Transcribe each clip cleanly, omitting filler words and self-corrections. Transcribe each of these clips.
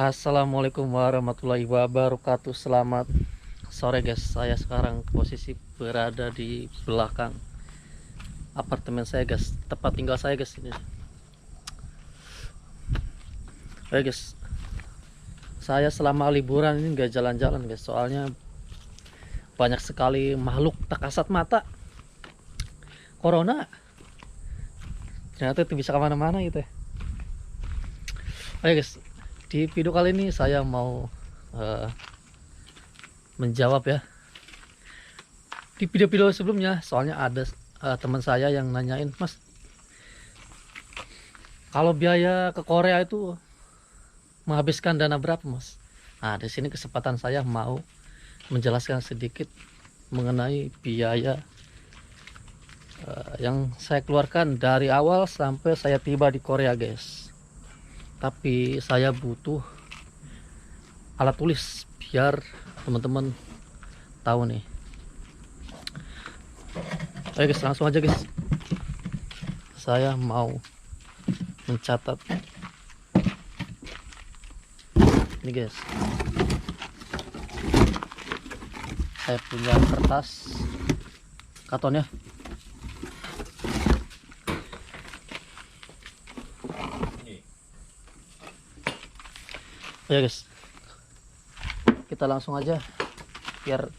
Assalamualaikum warahmatullahi wabarakatuh. Selamat sore guys. Saya sekarang posisi berada di belakang apartemen saya guys, tempat tinggal saya guys ini. Oke guys, saya selama liburan ini nggak jalan-jalan guys, soalnya banyak sekali makhluk tak kasat mata. Corona ternyata itu bisa kemana-mana gitu ya. Oke guys, di video kali ini saya mau menjawab ya di video-video sebelumnya, soalnya ada teman saya yang nanyain, Mas, kalau biaya ke Korea itu menghabiskan dana berapa, Mas? Nah, di sini kesempatan saya mau menjelaskan sedikit mengenai biaya yang saya keluarkan dari awal sampai saya tiba di Korea guys. Tapi saya butuh alat tulis biar teman-teman tahu nih. Oke guys, langsung aja guys, saya mau mencatat ini guys. Saya punya kertas karton ya. Ya guys, kita langsung aja biar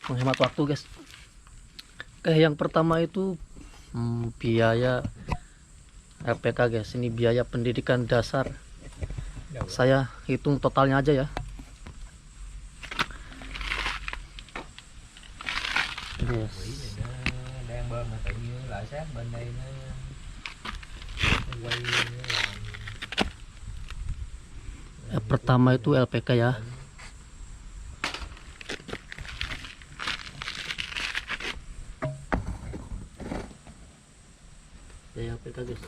menghemat waktu guys. Oke, yang pertama itu biaya LPK guys. Ini biaya pendidikan dasar. Saya hitung totalnya aja ya. Yes. Pertama itu LPK ya. LPK guys.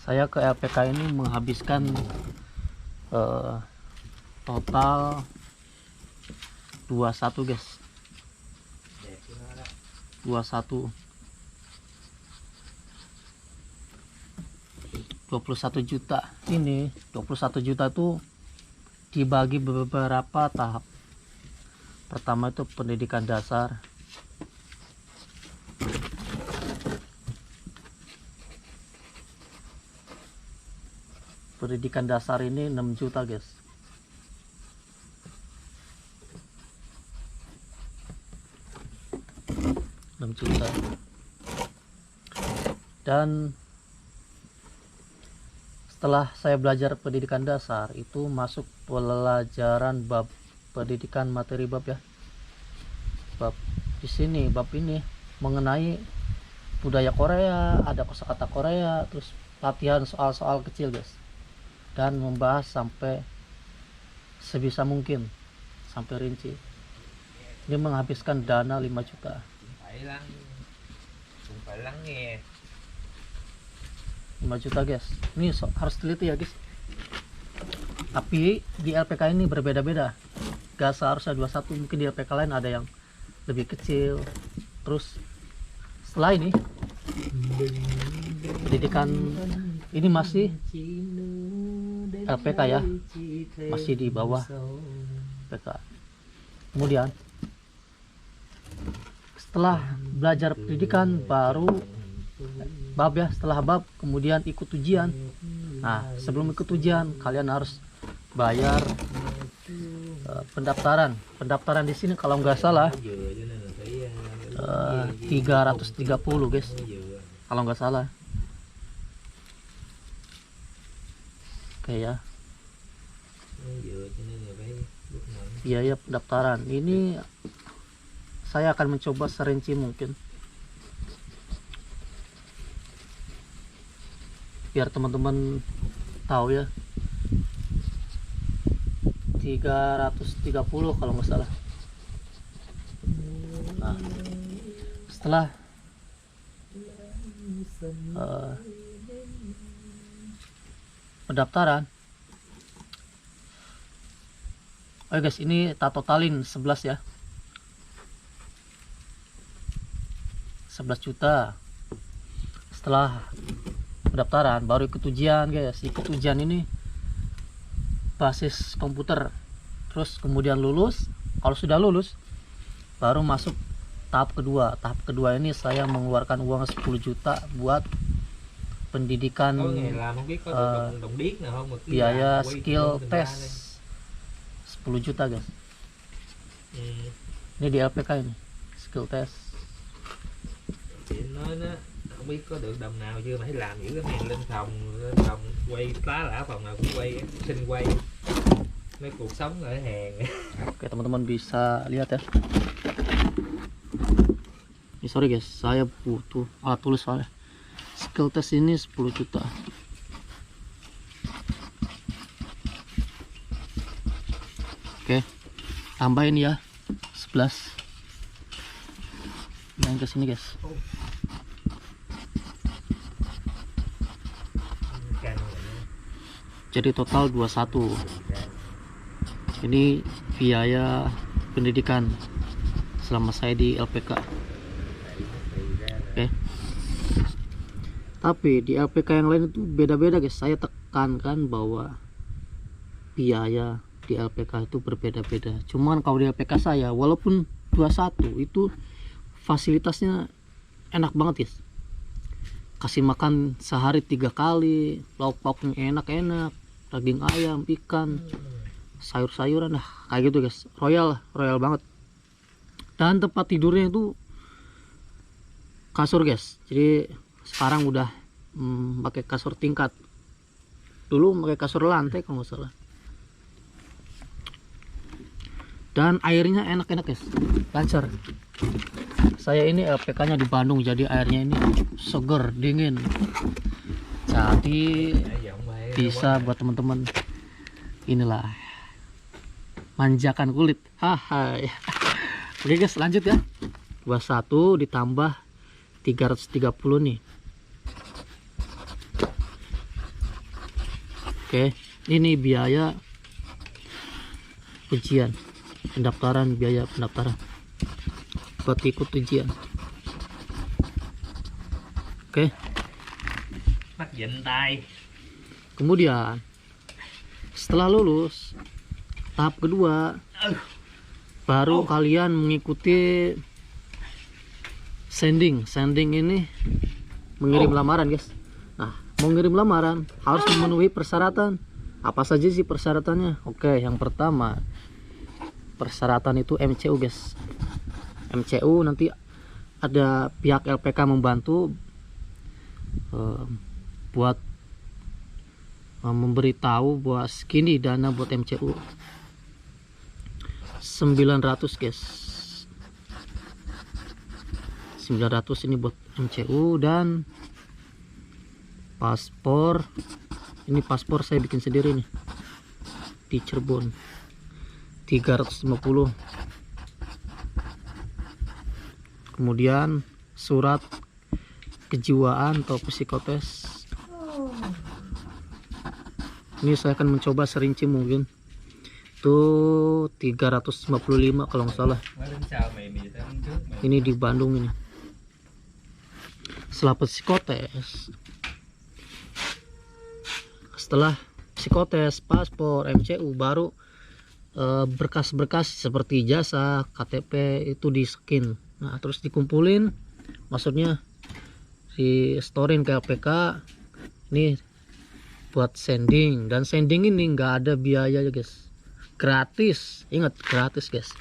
Saya ke LPK ini menghabiskan total 21 guys. 21 juta. Ini 21 juta tuh dibagi beberapa tahap. Pertama itu pendidikan dasar. Pendidikan dasar ini 6 juta guys. Juta. Dan setelah saya belajar pendidikan dasar itu masuk pelajaran bab pendidikan materi bab ya. Bab di sini, bab ini mengenai budaya Korea, ada kosakata Korea, terus latihan soal-soal kecil guys, dan membahas sampai sebisa mungkin sampai rinci. Ini menghabiskan dana 5 juta. 5 juta guys. Ini harus teliti ya guys. Tapi di LPK ini berbeda-beda. Gak seharusnya 21, mungkin di LPK lain ada yang lebih kecil. Terus setelah ini pendidikan ini masih LPK ya, masih di bawah LPK. Kemudian setelah belajar pendidikan baru bab ya, setelah bab kemudian ikut ujian. Nah, sebelum ikut ujian kalian harus bayar pendaftaran di sini kalau nggak salah 330 guys, kalau nggak salah. Oke ya, biaya pendaftaran ini saya akan mencoba serinci mungkin biar teman-teman tahu ya. 330 kalau nggak salah. Nah, setelah pendaftaran, oke guys, ini tak totalin 11 ya. 11 juta. Setelah pendaftaran baru ikut ujian guys. Ikut ujian ini basis komputer, terus kemudian lulus. Kalau sudah lulus baru masuk tahap kedua. Tahap kedua ini saya mengeluarkan uang 10 juta buat pendidikan, biaya skill test 10 juta guys. Ini di LPK ini skill test. Chị nói nó không biết có được đồng nào chưa mà thấy làm những cái này lên phòng quay tá lả phòng nào cũng quay, xin quay mấy cuộc sống ở hàng. Oke teman-teman bisa lihat ya. Ini sorry guys, saya butuh alat tulis soalnya. Skill test ini 10 juta. Oke, tambahin ya 11. Yang ke sini guys. Jadi total 21. Ini biaya pendidikan selama saya di LPK. Oke. Tapi di LPK yang lain itu beda-beda guys. Saya tekankan bahwa biaya di LPK itu berbeda-beda. Cuman kalau di LPK saya walaupun 21 itu fasilitasnya enak banget guys. Kasih makan sehari 3 kali, lauk pauknya enak-enak, daging ayam, ikan, sayur-sayuran, nah kayak gitu guys. Royal banget. Dan tempat tidurnya itu kasur guys. Jadi sekarang udah pakai kasur tingkat. Dulu pakai kasur lantai kalau nggak salah. Dan airnya enak-enak guys, lancar. Saya ini LPK-nya di Bandung, jadi airnya ini seger, dingin. Jadi bisa buat teman-teman inilah manjakan kulit. Haha. Oke guys, lanjut ya. 21 ditambah 330 nih. Oke, ini biaya ujian, pendaftaran, biaya pendaftaran buat ikut ujian. Oke. Mắt dịnh tay. Kemudian setelah lulus tahap kedua baru kalian mengikuti sending ini mengirim lamaran guys. Nah, mau ngirim lamaran harus memenuhi persyaratan. Apa saja sih persyaratannya? Oke, yang pertama persyaratan itu MCU guys. MCU nanti ada pihak LPK membantu buat memberitahu bahwa segini dana buat MCU 900 guys. 900 ini buat MCU. Dan paspor, ini paspor saya bikin sendiri nih di Cirebon, 350. Kemudian surat kejiwaan atau psikotes, ini saya akan mencoba serinci mungkin tuh 355 kalau nggak salah. Ini di Bandung ini. Setelah psikotes, paspor, MCU, baru berkas-berkas seperti ijazah, KTP itu di scan. Nah, terus dikumpulin, maksudnya di storein ke LPK. Ini buat sending, dan sending ini nggak ada biaya guys, gratis. Ingat, gratis guys.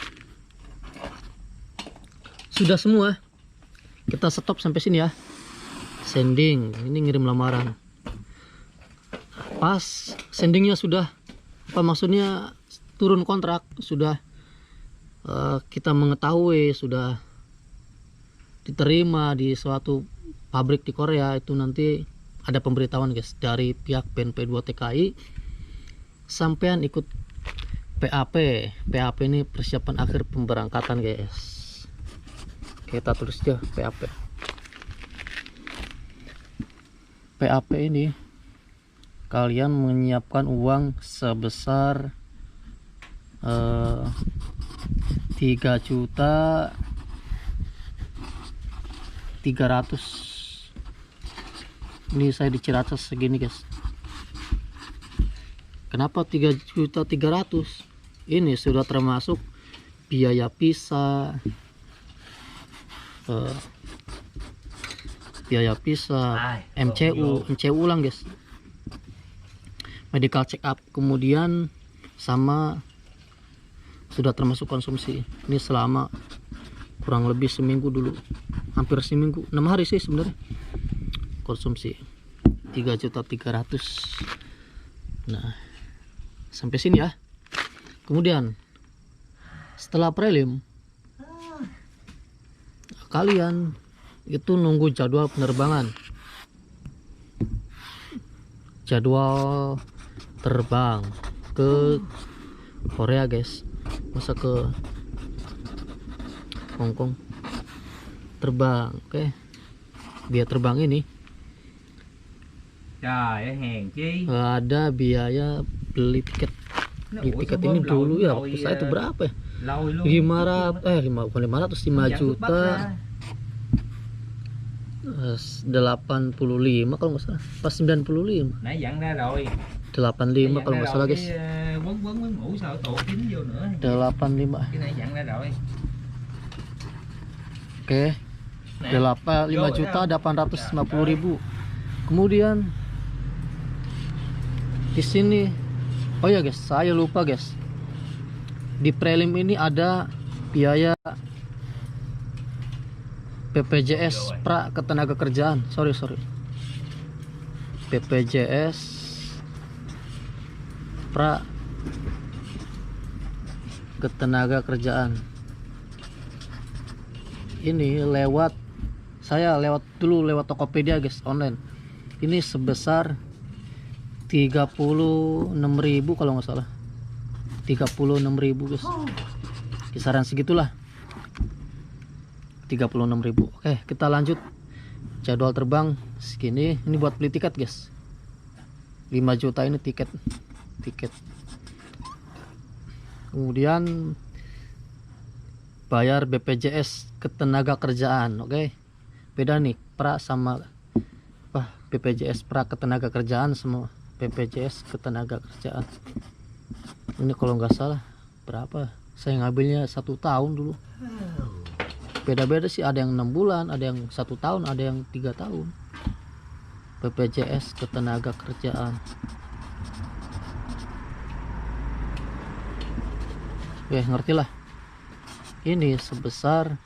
Sudah semua, kita stop sampai sini ya. Sending ini ngirim lamaran. Pas sendingnya sudah, apa maksudnya, turun kontrak, sudah kita mengetahui sudah diterima di suatu pabrik di Korea, itu nanti ada pemberitahuan guys dari pihak BNP 2 TKI. Sampean ikut PAP. PAP ini persiapan akhir pemberangkatan guys. Kita tulis aja PAP. PAP ini kalian menyiapkan uang sebesar 3 juta 300. Ini saya di Ciracas segini guys. Kenapa 3.300.000? Ini sudah termasuk biaya pisah, MCU ulang guys, medical check up, kemudian sama sudah termasuk konsumsi. Ini selama kurang lebih seminggu dulu, hampir seminggu, 6 hari sih sebenarnya konsumsi 3.300.000. Nah, sampai sini ya. Kemudian setelah prelim, kalian itu nunggu jadwal penerbangan, jadwal terbang ke Korea guys. Masa ke Hongkong terbang, oke. Biaya terbang ini Trời ơi, hèn chi. ada biaya beli tiket. Beli tiket ini dulu ya, waktu saya itu berapa ya? Lôi luôn. 500 juta 85 kalau nggak salah, pas 95 Nãy dặn ra rồi. 85 kalau nggak salah guys. Quấn quấn với mũ sao tổ kín vô nữa. 85. Cái này dặn ra rồi. Oke. 5.850.000. Kemudian di sini, oh ya guys, saya lupa guys. Di prelim ini ada biaya BPJS pra ketenagakerjaan. Sorry. BPJS pra ketenagakerjaan. Ini saya lewat Tokopedia guys, online. Ini sebesar 36.000 kalau nggak salah. 36.000 guys. Kisaran segitulah. 36.000. Oke, kita lanjut. Jadwal terbang segini. Ini buat beli tiket guys. 5 juta ini tiket. Kemudian bayar BPJS ketenagakerjaan. Oke. Beda nih pra sama BPJS pra ketenagakerjaan sama BPJS ketenagakerjaan. Ini kalau nggak salah berapa? Saya ngambilnya 1 tahun dulu. Beda-beda sih, ada yang 6 bulan, ada yang 1 tahun, ada yang 3 tahun. BPJS ketenagakerjaan. Oke, ngerti lah. Ini sebesar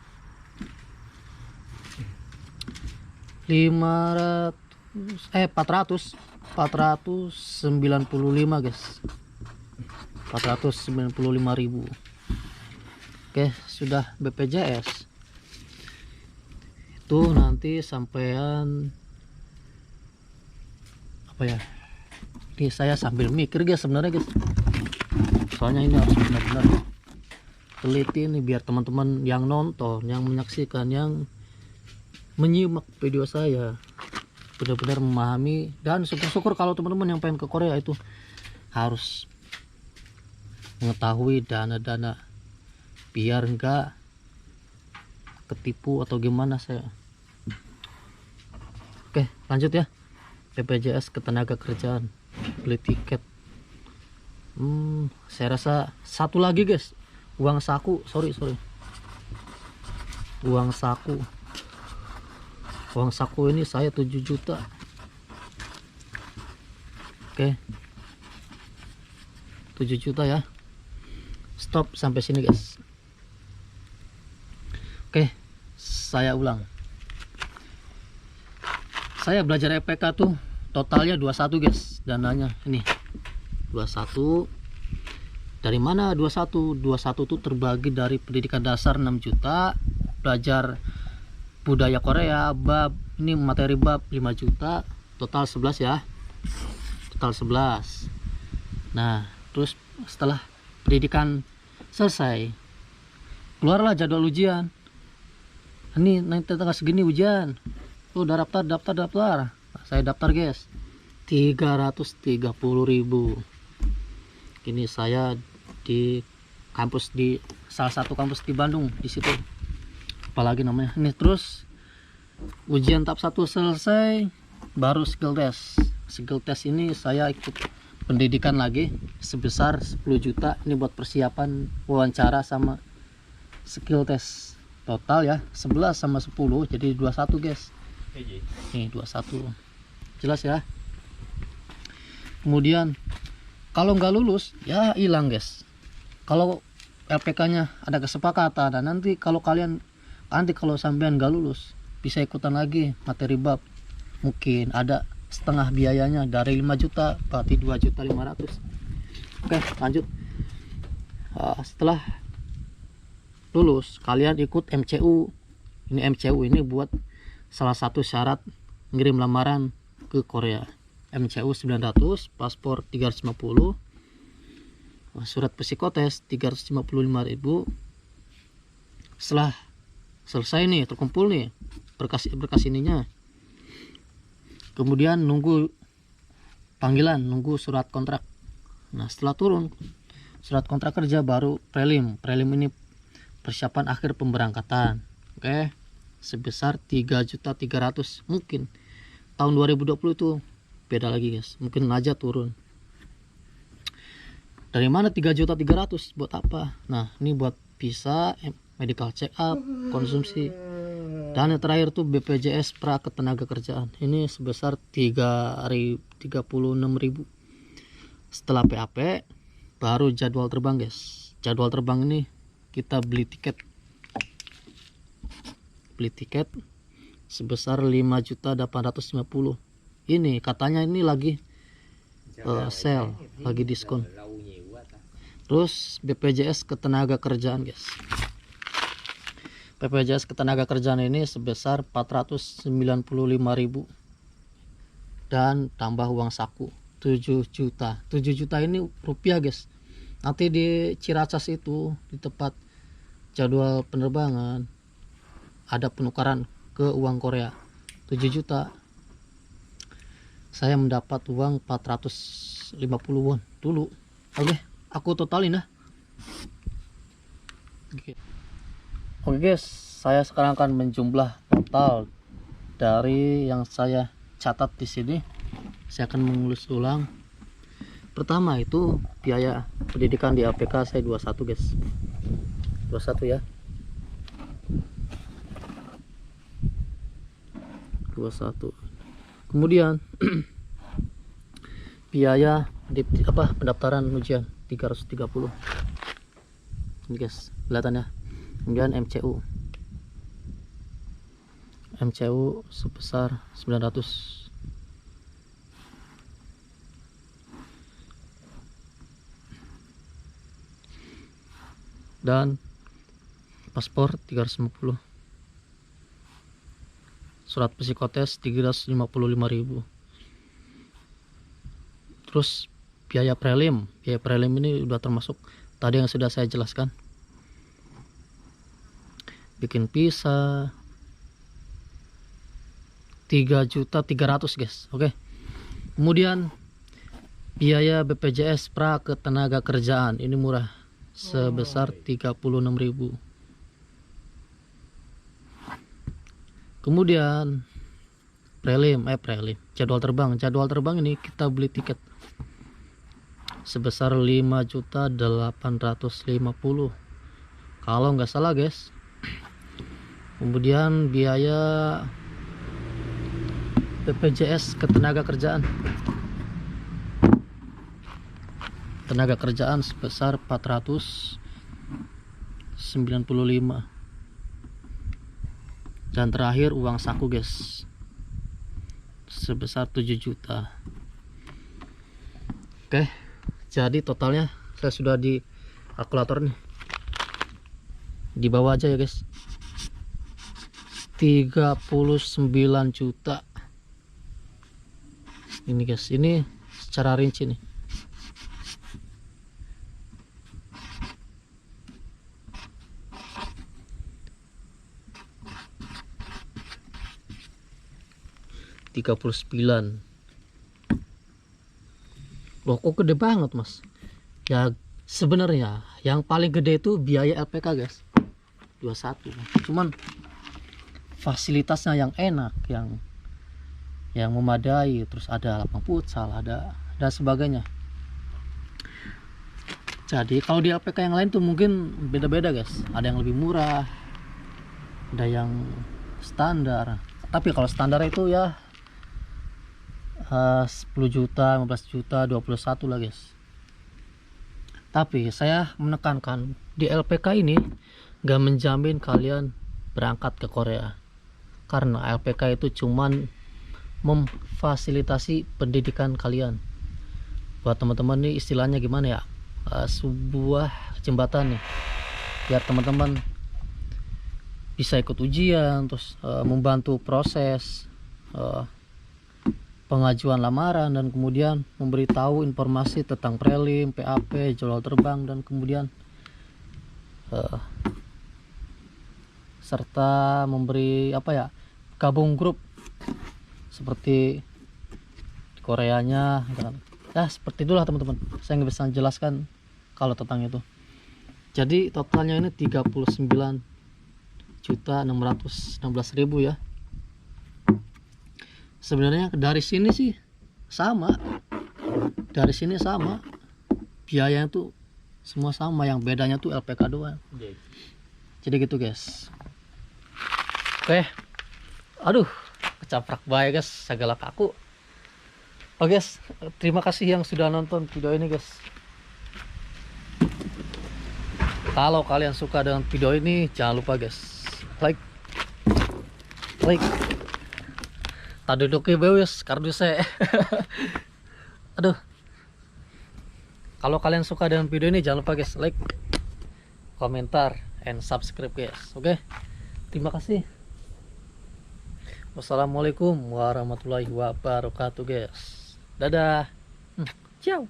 495 guys. 495.000. Oke, sudah BPJS. Itu nanti sampean apa ya? Ini saya sambil mikir guys sebenarnya guys. Soalnya ini harus benar-benar teliti nih biar teman-teman yang nonton, yang menyaksikan, yang menyimak video saya benar-benar memahami. Dan syukur-syukur kalau teman-teman yang pengen ke Korea itu harus mengetahui dana-dana biar enggak ketipu atau gimana saya. Oke, lanjut ya. BPJS ketenagakerjaan, beli tiket. Saya rasa satu lagi guys, uang saku. Sorry. Uang saku ini saya 7 juta. Oke, 7 juta ya. Stop sampai sini guys. Oke, saya ulang. Saya belajar EPK tuh totalnya 21 guys, dananya ini 21. Dari mana 21? 21 tuh terbagi dari pendidikan dasar 6 juta, belajar budaya Korea, bab ini materi bab 5 juta, total 11 ya. Total 11. Nah, terus setelah pendidikan selesai, keluarlah jadwal ujian. Ini nanti tanggal segini ujian. Tuh udah daftar. Saya daftar guys. 330.000. Ini saya di kampus, di salah satu kampus di Bandung, di situ. Apalagi namanya. Ini terus ujian tahap 1 selesai, baru skill test. Skill test ini saya ikut pendidikan lagi sebesar 10 juta. Ini buat persiapan wawancara sama skill test. Total ya 11 sama 10 jadi 21 guys. Nih 21. Jelas ya. Kemudian kalau nggak lulus ya hilang guys. Kalau LPK-nya ada kesepakatan, dan nanti kalau sampean nggak lulus bisa ikutan lagi materi bab. Mungkin ada setengah biayanya, dari 5 juta berarti 2.500.000. Oke, lanjut. Setelah lulus kalian ikut MCU. Ini MCU ini buat salah satu syarat ngirim lamaran ke Korea. MCU 900, paspor 350, surat psikotes 355.000. Setelah selesai nih, terkumpul nih berkas ininya, kemudian nunggu panggilan, nunggu surat kontrak. Nah setelah turun surat kontrak kerja baru prelim. Prelim ini persiapan akhir pemberangkatan. Oke, sebesar 3.300.000. Mungkin tahun 2020 itu beda lagi guys, mungkin aja turun. Dari mana 3.300.000 buat apa? Nah ini buat visa, medical check up, konsumsi. Dan yang terakhir tuh BPJS pra ketenaga kerjaan. Ini sebesar 36.000. Setelah PAP baru jadwal terbang guys. Jadwal terbang ini kita beli tiket sebesar 5.850.000. Ini katanya ini lagi sale, lagi diskon. Terus BPJS ketenaga kerjaan guys. BPJS ketenaga kerjaan ini sebesar 495.000 dan tambah uang saku 7 juta. 7 juta ini rupiah guys. Nanti di Ciracas itu di tempat jadwal penerbangan ada penukaran ke uang Korea 7 juta. Saya mendapat uang 450 won dulu. Oke, aku totalin ya. Oke guys, saya sekarang akan menjumlah total dari yang saya catat di sini. Saya akan mengulas ulang. Pertama itu biaya pendidikan di APK saya 21 guys. 21 ya. 21. Kemudian biaya pendaftaran ujian 330. Ini guys, kelihatan ya. Kemudian MCU sebesar 900. Dan paspor 350. Surat psikotes 355.000. Terus biaya prelim ini udah termasuk tadi yang sudah saya jelaskan. Bikin visa 3.300.000 guys. Oke. Kemudian biaya BPJS pra ketenaga kerjaan ini murah sebesar 36.000. Kemudian prelim jadwal terbang ini kita beli tiket sebesar 5.850.000 kalau nggak salah guys. Kemudian biaya BPJS ketenaga kerjaan sebesar 495. Dan terakhir uang saku guys sebesar 7 juta. Oke, jadi totalnya saya sudah di kalkulator nih, di bawah aja ya guys, 39 juta. Ini guys, ini secara rinci nih. $39. Loh kok gede banget mas? Ya sebenarnya yang paling gede itu biaya LPK guys, 21. Cuman fasilitasnya yang enak, yang memadai, terus ada lapang futsal, ada dan sebagainya. Jadi kalau di LPK yang lain tuh mungkin beda-beda guys, ada yang lebih murah, ada yang standar. Tapi kalau standar itu ya 10 juta, 15 juta, 21 lah guys. Tapi saya menekankan di LPK ini gak menjamin kalian berangkat ke Korea, karena LPK itu cuman memfasilitasi pendidikan kalian. Buat teman-teman nih istilahnya gimana ya, sebuah jembatan nih biar teman-teman bisa ikut ujian, terus membantu proses pengajuan lamaran, dan kemudian memberitahu informasi tentang prelim, PAP, jadwal terbang, dan kemudian serta memberi apa ya, gabung grup seperti di Koreanya ya, seperti itulah teman-teman. Saya nggak bisa jelaskan kalau tentang itu. Jadi totalnya ini 39.616.000 ya. Sebenarnya dari sini sih sama, dari sini sama, biayanya tuh semua sama, yang bedanya tuh LPK doang. Jadi gitu guys. Oke, aduh kecaprak baik guys, segala kaku. Oke guys, terima kasih yang sudah nonton video ini guys. Kalau kalian suka dengan video ini, jangan lupa guys, like. Tak duduknya bewes kardusnya. Aduh. Kalau kalian suka dengan video ini, jangan lupa guys, like, komentar, and subscribe guys. Oke, terima kasih. Wassalamualaikum warahmatullahi wabarakatuh guys. Dadah. Ciao.